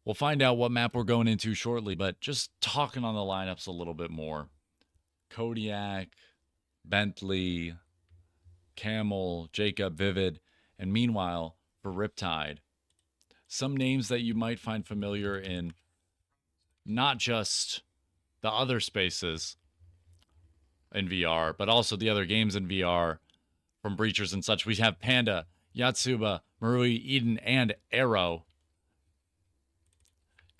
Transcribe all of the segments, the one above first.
We'll find out what map we're going into shortly, but just talking on the lineups a little bit more. Kodiak, Bentley, Camel, Jacob, Vivid, and meanwhile, for Riptide, some names that you might find familiar in not just the other spaces in VR, but also the other games in VR from Breachers and such. We have Panda, Yatsuba, Marui, Eden, and Arrow.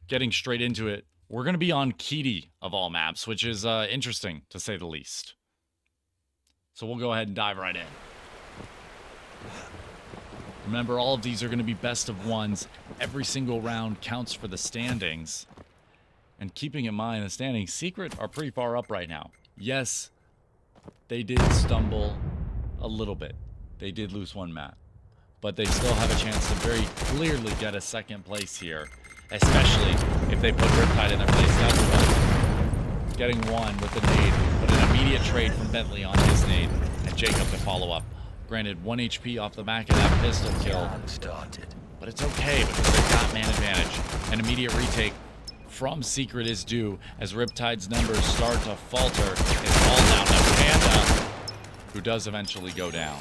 Getting straight into it, we're going to be on Kiti of all maps, which is interesting to say the least. So we'll go ahead and dive right in. Remember, all of these are going to be best of ones. Every single round counts for the standings. And keeping in mind, the standings, Secret are pretty far up right now. Yes, they did stumble a little bit. They did lose one map. But they still have a chance to very clearly get a second place here. Especially if they put Riptide in their place. That's getting one with the nade, but an immediate trade from Bentley on his nade, and Jacob to follow up. Granted, 1 HP off the back of that pistol kill, but it's okay because they've got man advantage. An immediate retake from Secret is due as Riptide's numbers start to falter. It's all down to Panda, who does eventually go down.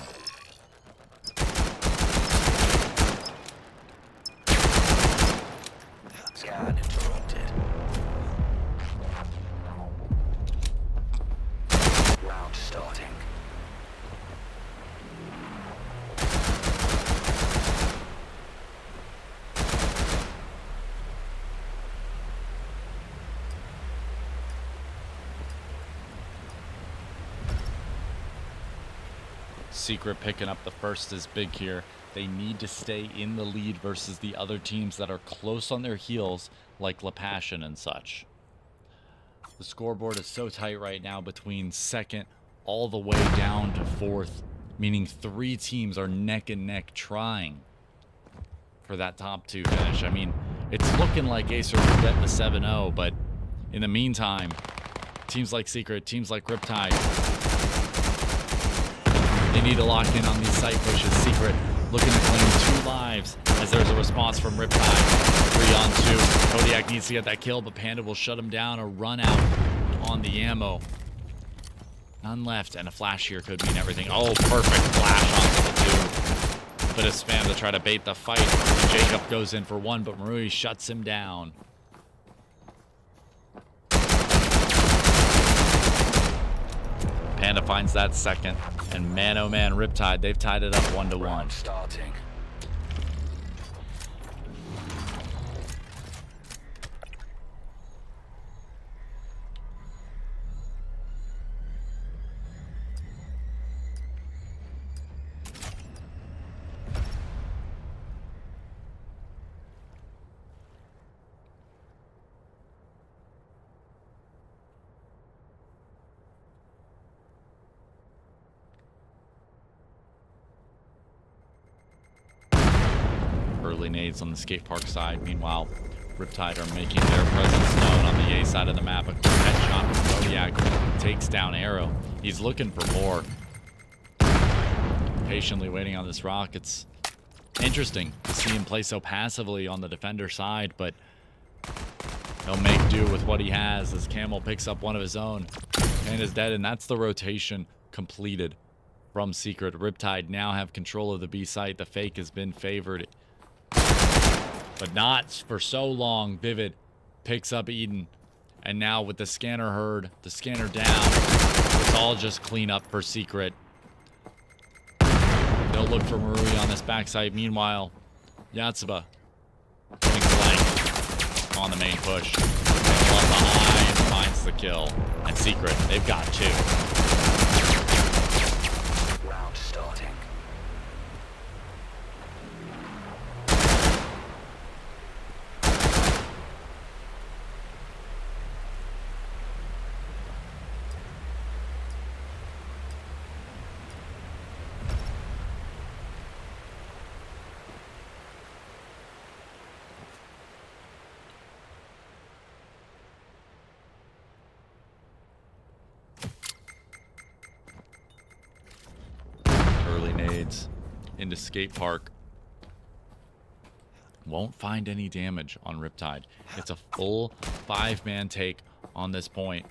Scan interrupted. Round starting. Secret picking up the first is big here. They need to stay in the lead versus the other teams that are close on their heels, like La Passion and such. The scoreboard is so tight right now between second all the way down to fourth, meaning 3 teams are neck and neck trying for that top 2 finish. I mean, it's looking like Acer will get the 7-0, but in the meantime, teams like Secret, teams like Riptide, they need to lock in on these site pushes. Secret looking to claim 2 lives as there's a response from Riptide. 3 on 2. Kodiak needs to get that kill, but Panda will shut him down or run out on the ammo. None left, and a flash here could mean everything. Oh, perfect flash onto the 2. Bit of spam to try to bait the fight. Jacob goes in for 1, but Marui shuts him down. Panda finds that second, and man oh man, Riptide, they've tied it up 1-1. Starting. Early nades on the skate park side. Meanwhile, Riptide are making their presence known on the A side of the map. A headshot from Kodiak takes down Arrow. He's looking for more. Patiently waiting on this rock. It's interesting to see him play so passively on the defender side, but he'll make do with what he has as Camel picks up one of his own. Panda's dead, and that's the rotation completed from Secret. Riptide now have control of the B site. The fake has been favored, but not for so long. Vivid picks up Eden, and now with the scanner heard, the scanner down, it's all just cleanup for Secret. They'll look for Marui on this backside. Meanwhile, Yatsuba getting flanked on the main push. And left behind finds the kill. And Secret, they've got 2. Round starting. Into skate park. won't find any damage on Riptide. It's a full 5-man take on this point.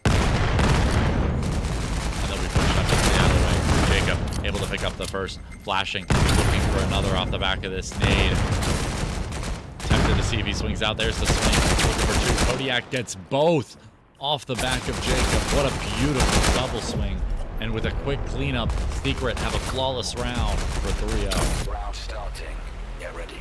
And they'll be pushed up into the alleyway. Jacob able to pick up the first, flashing, looking for another off the back of this nade. Tempted to see if he swings out. There's the swing. Looking for two. Kodiak gets both off the back of Jacob. What a beautiful double swing. And with a quick cleanup, Secret have a flawless round for 3-0. Round starting. Get ready.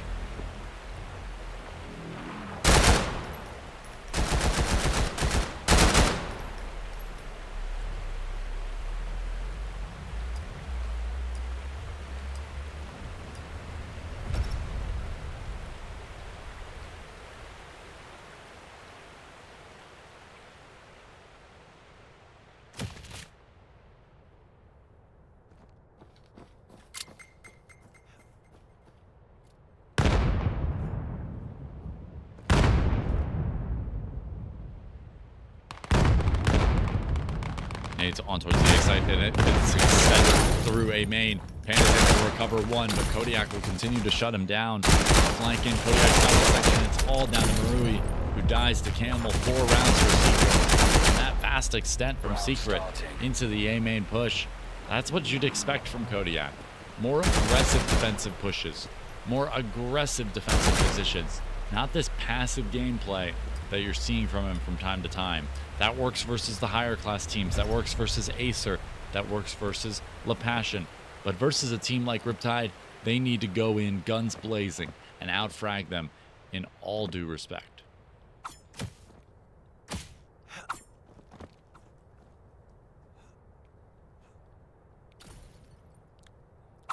Nades on towards the A site, and it's extended through A main. Panda able to recover one, but Kodiak will continue to shut him down. Flanking Kodiak's down the section. It's all down to Marui, who dies to Camel. 4 rounds for Secret. And that fast extent from Secret into the A main push. That's what you'd expect from Kodiak. More aggressive defensive pushes. More aggressive defensive positions. Not this passive gameplay that you're seeing from him from time to time. That works versus the higher class teams. That works versus Acer. That works versus La Passion. But versus a team like Riptide, they need to go in guns blazing and outfrag them in all due respect.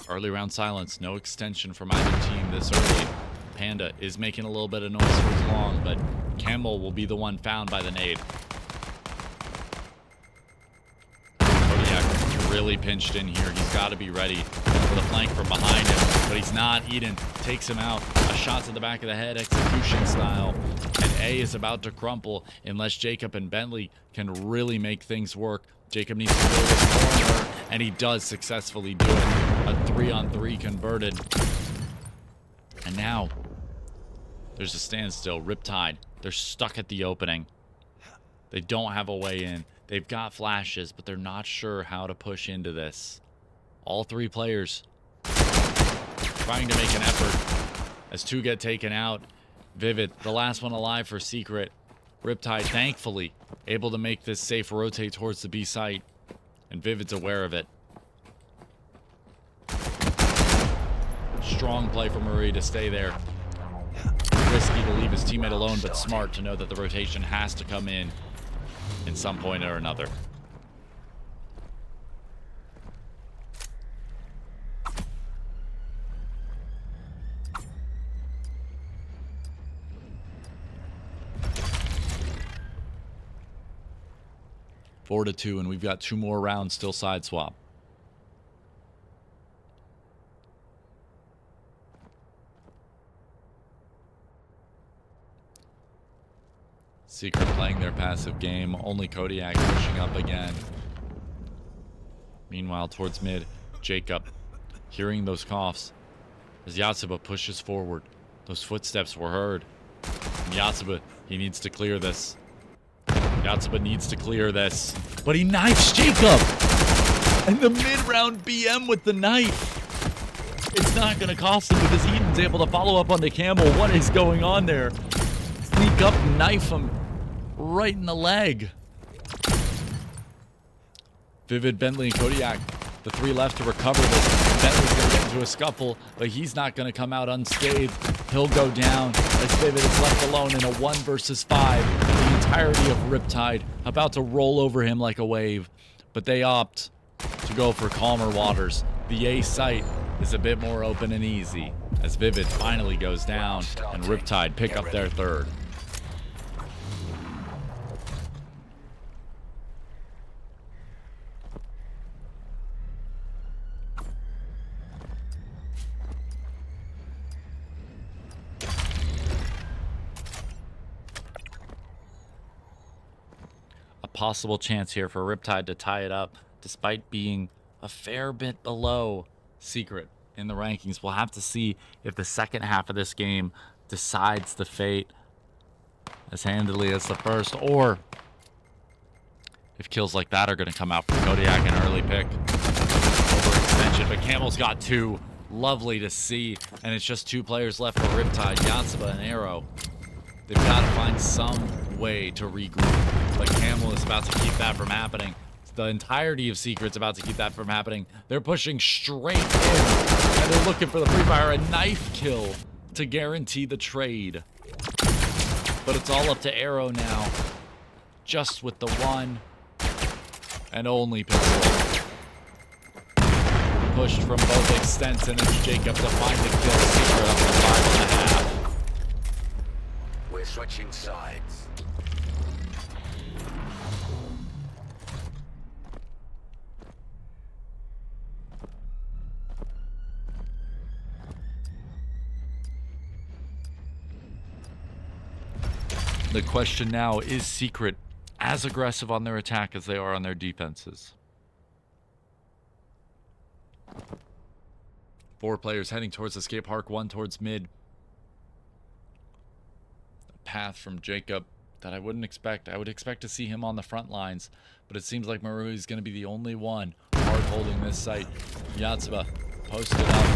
Early round silence. No extension from either team this early. Panda is making a little bit of noise towards long, but Camel will be the one found by the nade. Kodiak really pinched in here. He's got to be ready for the flank from behind him, but he's not. Eden takes him out. A shot to the back of the head, execution style. And A is about to crumple unless Jacob and Bentley can really make things work. Jacob needs to go this corner, and he does successfully do it. A 3-on-3 converted. And now, there's a standstill. Riptide, they're stuck at the opening. They don't have a way in. They've got flashes, but they're not sure how to push into this. All 3 players trying to make an effort as 2 get taken out. Vivid, the last one alive for Secret. Riptide, thankfully, able to make this safe rotate towards the B site. And Vivid's aware of it. Strong play from Murray to stay there. Risky to leave his teammate alone, but smart to know that the rotation has to come in some point or another. Four to 2, and we've got 2 more rounds still side swap. Secret playing their passive game. Only Kodiak pushing up again. Meanwhile, towards mid, Jacob hearing those coughs as Yatsuba pushes forward. Those footsteps were heard. And Yatsuba, he needs to clear this. Yatsuba needs to clear this. But he knifes Jacob! And the mid-round BM with the knife. It's not going to cost him because Eden's able to follow up on the Camel. What is going on there? Sneak up, knife him right in the leg. Vivid, Bentley, and Kodiak, the 3 left to recover this. Bentley's going to get into a scuffle, but he's not going to come out unscathed. He'll go down as Vivid is left alone in a 1 versus 5. The entirety of Riptide about to roll over him like a wave, but they opt to go for calmer waters. The A site is a bit more open and easy as Vivid finally goes down and Riptide pick up their 3rd. Possible chance here for Riptide to tie it up despite being a fair bit below Secret in the rankings. We'll have to see if the second half of this game decides the fate as handily as the first, or if kills like that are going to come out from Kodiak, an early pick. Overextension, but Camel's got two. Lovely to see. And it's just two players left for Riptide, Yatsuba and Arrow. They've got to find some way to regroup. But Camel is about to keep that from happening. The entirety of Secret's about to keep that from happening. They're pushing straight in. And they're looking for the Free Fire, a knife kill to guarantee the trade. But it's all up to Arrow now. Just with the one and only pistol. Pushed from both extents, and it's Jacob to find the kill. Secret up to 5.5. We're switching sides. The question now, is Secret as aggressive on their attack as they are on their defenses? 4 players heading towards Escape Park, 1 towards mid. A path from Jacob that I wouldn't expect. I would expect to see him on the front lines, but it seems like Maru is going to be the only one hard holding this site. Yatsuba posted up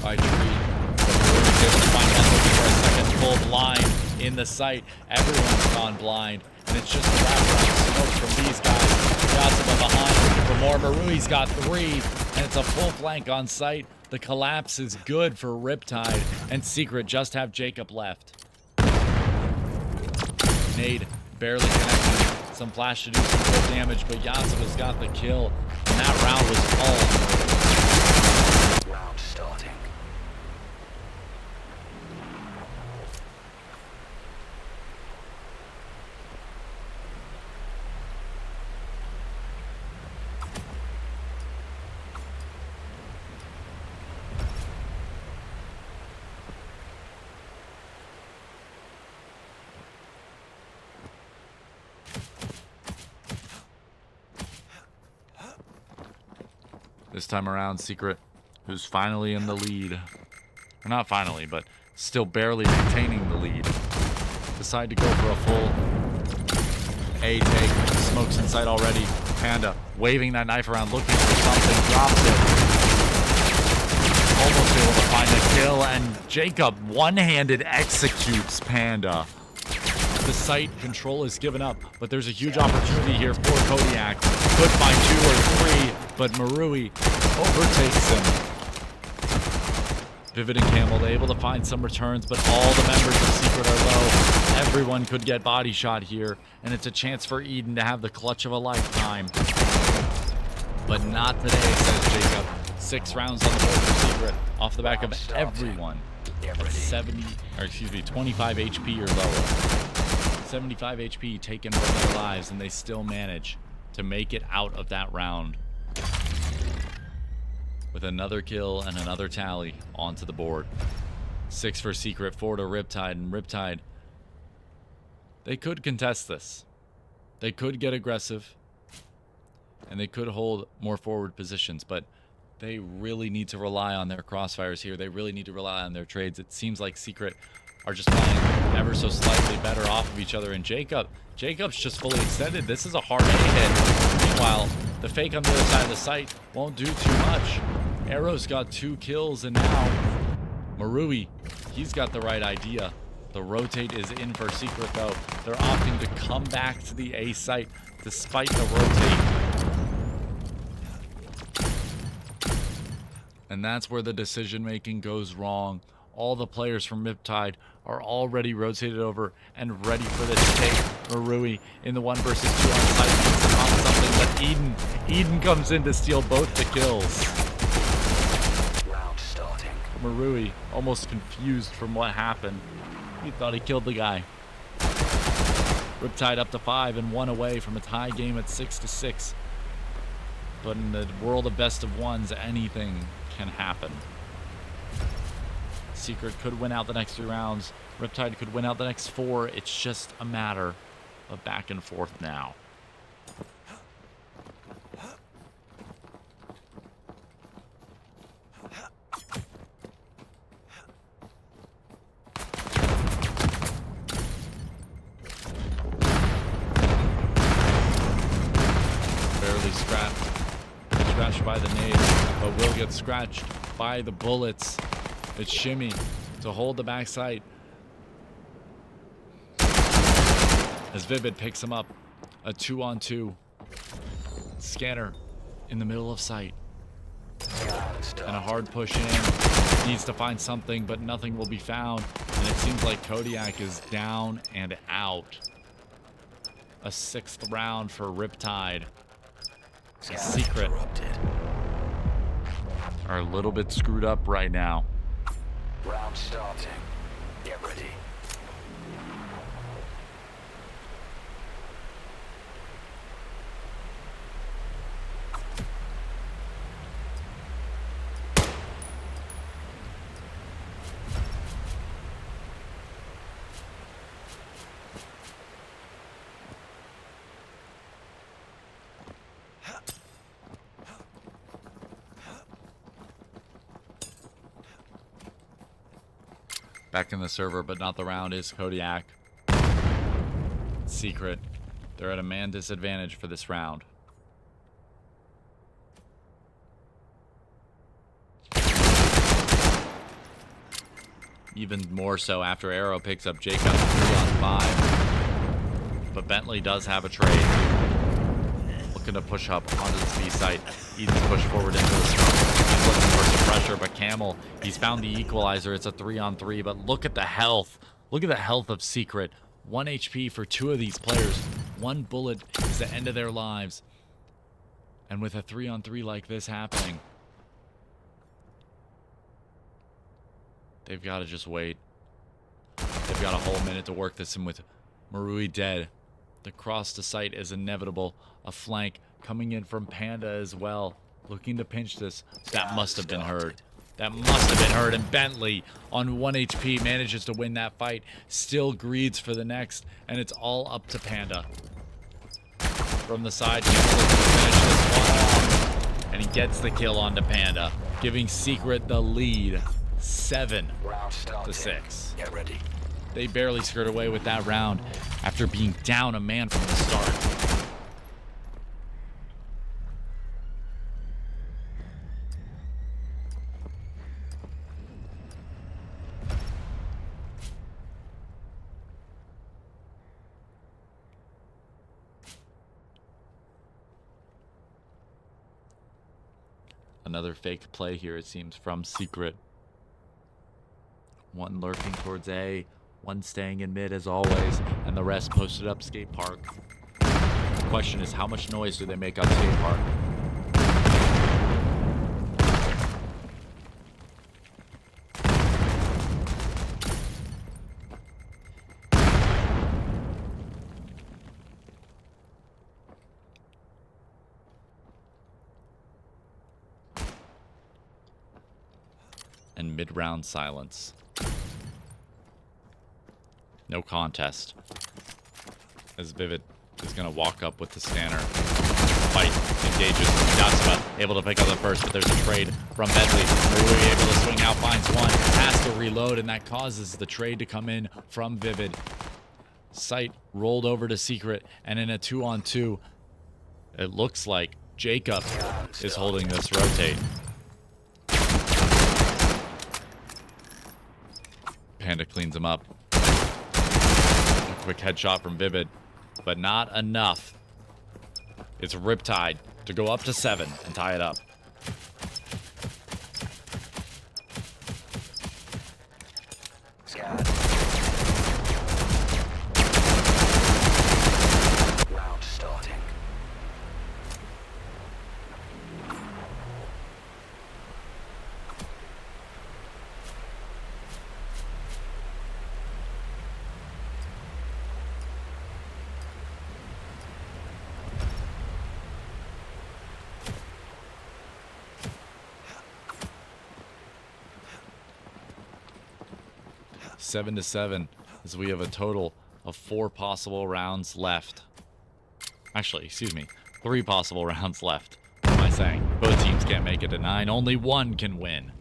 by Tree. Maru's able to find one looking for a second full blind in the site. Everyone's gone blind, and it's just a wraparound smoke from these guys. Yatsuba behind, looking for more. Marui's got 3, and it's a full flank on site. The collapse is good for Riptide, and Secret just have Jacob left. Nade barely connected. Some flash to do some good damage, but Yatsuba's got the kill, and that round was all. Round starting. This time around, Secret, who's finally in the lead. Or not finally, but still barely maintaining the lead. Decide to go for a full A take. Smokes in sight already. Panda waving that knife around, looking for something. Drops it. Almost able to find a kill, and Jacob one-handed executes Panda. The site control is given up, but there's a huge opportunity here for Kodiak. Could find 2 or 3, but Marui overtakes him. Vivid and Camel, they able to find some returns, but all the members of Secret are low. Everyone could get body shot here, and it's a chance for Eden to have the clutch of a lifetime. But not today, says Jacob. 6 rounds on the board for Secret, off the back of everyone at 25 HP or lower. 75 HP taken from their lives, and they still manage to make it out of that round with another kill and another tally onto the board. 6 for Secret, 4 to Riptide, and Riptide, they could contest this. They could get aggressive, and they could hold more forward positions, but they really need to rely on their crossfires here. They really need to rely on their trades. It seems like Secret are just playing ever so slightly better off of each other. And Jacob's just fully extended. This is a hard A hit. Meanwhile, the fake on the other side of the site won't do too much. Arrow's got 2 kills, and now Marui, he's got the right idea. The rotate is in for Secret, though. They're opting to come back to the A site despite the rotate. And that's where the decision-making goes wrong. All the players from Riptide are already rotated over and ready for this take. Marui in the 1 versus 2 on site on something, but Eden comes in to steal both the kills. Round starting. Marui almost confused from what happened. He thought he killed the guy. Riptide up to 5 and 1 away from a tie game at 6-6. But in the world of best of ones, anything can happen. Secret could win out the next 3 rounds. Riptide could win out the next 4. It's just a matter of back and forth now. scratched by the nades, but will get scratched by the bullets. It's Shimmy to hold the back sight. As Vivid picks him up, a 2-on-2. Scanner in the middle of sight. And a hard push in. Needs to find something, but nothing will be found. And it seems like Kodiak is down and out. A 6th round for Riptide. Secret are a little bit screwed up right now. Round starting. Get ready. Back in the server, but not the round, is Kodiak. Secret. They're at a man disadvantage for this round. Even more so after Arrow picks up Jacob 3-on-5. But Bentley does have a trade. Looking to push up onto the B site. Eden's push forward into the smoke. He's looking for some pressure, but Camel, he's found the equalizer. It's a 3-on-3, but look at the health. Look at the health of Secret. 1 HP for 2 of these players. 1 bullet is the end of their lives. And with a 3-on-3 like this happening, they've got to just wait. They've got a whole minute to work this in with Marui dead. The cross to sight is inevitable. A flank coming in from Panda as well. Looking to pinch this. That must have been heard. That must have been heard. And Bentley on 1 HP manages to win that fight. Still greeds for the next. And it's all up to Panda. From the side, Camel looking to finish this one off. And he gets the kill onto Panda. Giving Secret the lead. 7-6. Get ready. They barely skirt away with that round after being down a man from the start. Another fake play here, it seems, from Secret. One lurking towards A, one staying in mid as always, and the rest posted up skate park. The question is, how much noise do they make on skate park? And mid-round silence. No contest. As Vivid is going to walk up with the scanner. Fight engages. Yasuba able to pick up the first, but there's a trade from Bentley. Marui able to swing out, finds one. Has to reload, and that causes the trade to come in from Vivid. Sight rolled over to Secret, and in a 2-on-2, it looks like Jacob is holding this rotate. Panda cleans him up. A quick headshot from Vivid, but not enough. It's Riptide to go up to 7 and tie it up. Scan. Round starting. Seven to 7, as we have a total of 4 possible rounds left. Actually, excuse me, 3 possible rounds left. What am I saying? Both teams can't make it to 9. Only one can win.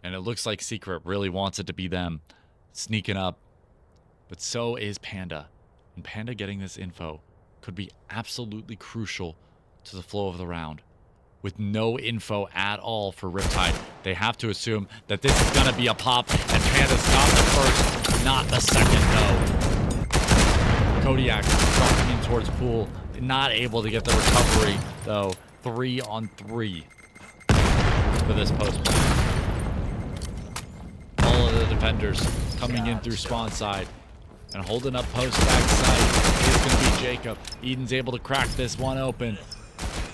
And it looks like Secret really wants it to be them sneaking up. But so is Panda. And Panda getting this info could be absolutely crucial to the flow of the round. with no info at all for Riptide. They have to assume that this is going to be a pop, and Panda's got the first, not the second, though. Kodiak dropping in towards Pool, not able to get the recovery, though. 3 on 3 for this post play. All of the defenders coming in through spawn side and holding up post back side. It's going to be Jacob. Eden's able to crack this one open,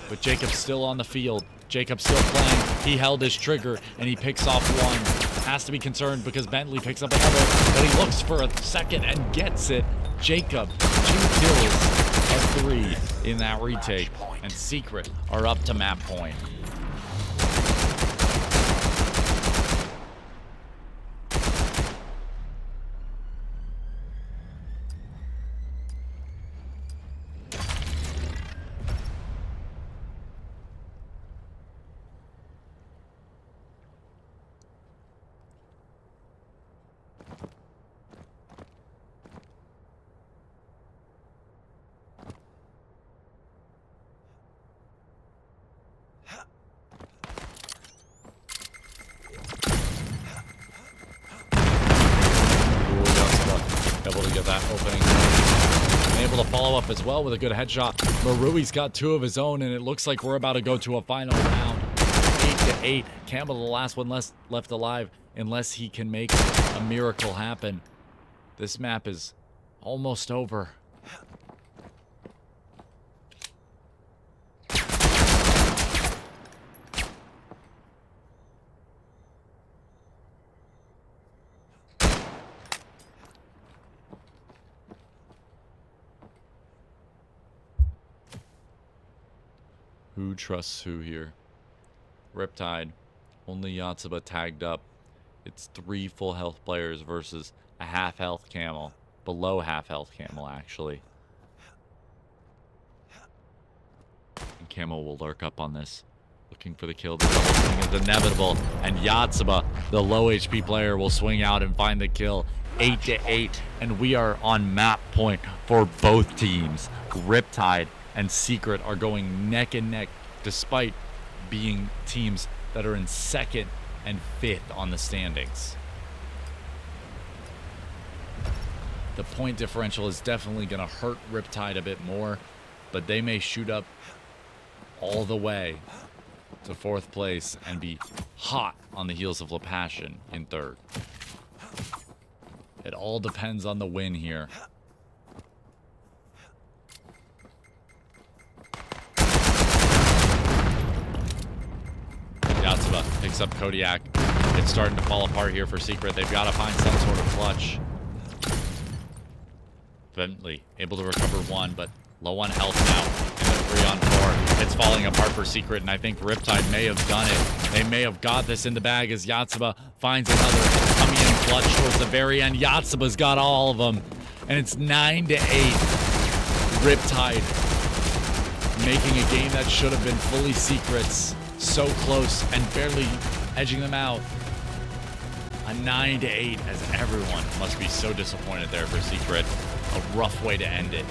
but Jacob's still on the field. Jacob's still playing. He held his trigger and he picks off one. Has to be concerned because Bentley picks up another, but he looks for a second and gets it. Jacob, 2 kills of 3 in that retake, and Secret are up to map point. Able to get that opening. And able to follow up as well with a good headshot. Marui's got 2 of his own, and it looks like we're about to go to a final round. 8-8. Campbell, the last one left alive, unless he can make a miracle happen. This map is almost over. Who trusts who here? Riptide. Only Yatsuba tagged up. It's 3 full health players versus a half health camel. Below half health camel, actually. And Camel will lurk up on this. Looking for the kill. The double swing is inevitable. And Yatsuba, the low HP player, will swing out and find the kill. 8-8. And we are on map point for both teams. Riptide and Secret are going neck and neck, despite being teams that are in 2nd and 5th on the standings. The point differential is definitely going to hurt Riptide a bit more, but they may shoot up all the way to 4th place and be hot on the heels of La Passion in 3rd. It all depends on the win here. Yatsuba picks up Kodiak. It's starting to fall apart here for Secret. They've got to find some sort of clutch. Bentley able to recover 1, but low on health now in the 3 on 4. It's falling apart for Secret, and I think Riptide may have done it. They may have got this in the bag as Yatsuba finds another coming in clutch towards the very end. Yatsuba's got all of them, and it's 9-8. Riptide making a game that should have been fully Secret's. So close and barely edging them out. A 9-8 as everyone must be so disappointed there for Secret. A rough way to end it.